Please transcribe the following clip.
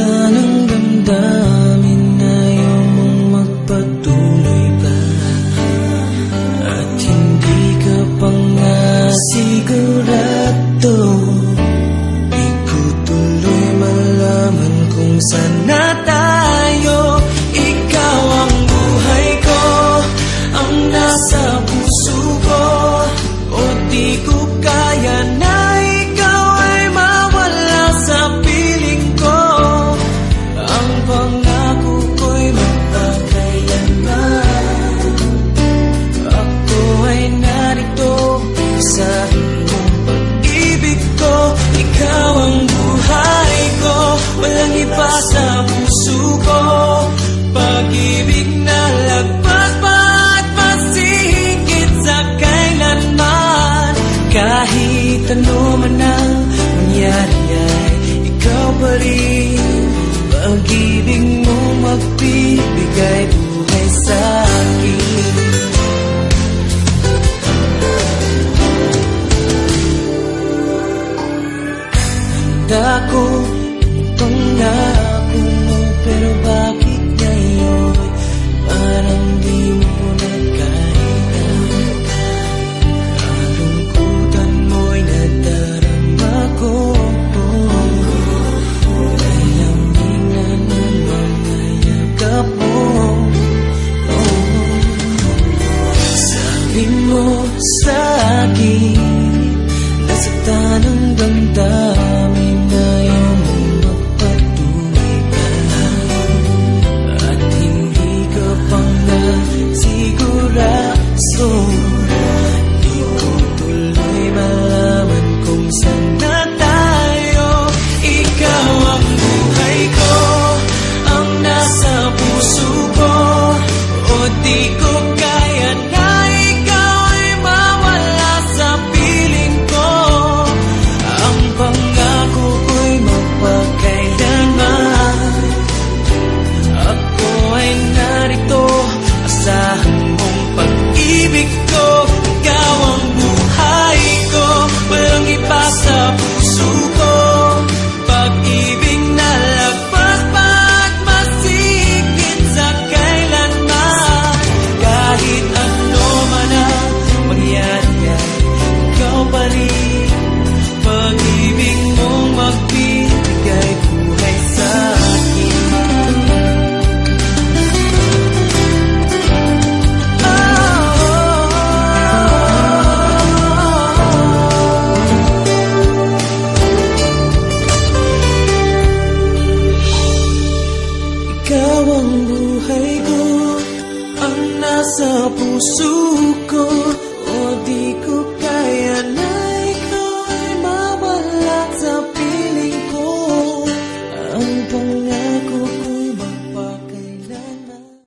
Nasaktan ang damdamin, ayaw mong magpatuloy pa, at hindi ka pa nga sigurado. Di ko tuloy malaman kung saan na tayo. Ikaw ang buhay ko, ang nasa puso ko, o di ko kaya na ikaw ay mawala sa piling ko. Ang pangako ko'y magpakailanman, ako ay narito sa iyong pag-ibig ko. Ikaw ang buhay ko, walang iba sa puso ko. Pag-ibig na lagpas pa at masihigit sa kailanman. Kahit ano man ang mangyari ay ikaw pa rin. Pag-ibig mo magbibigay buhay sa akin. Handa ko pangako mo, pero bakit ngayon parang di mo na kaya? Kalungkutan mo'y nadarama ko, nalamingan ng mga yakap mo. Sabi mo sa akin, nasaktan ang damdamin,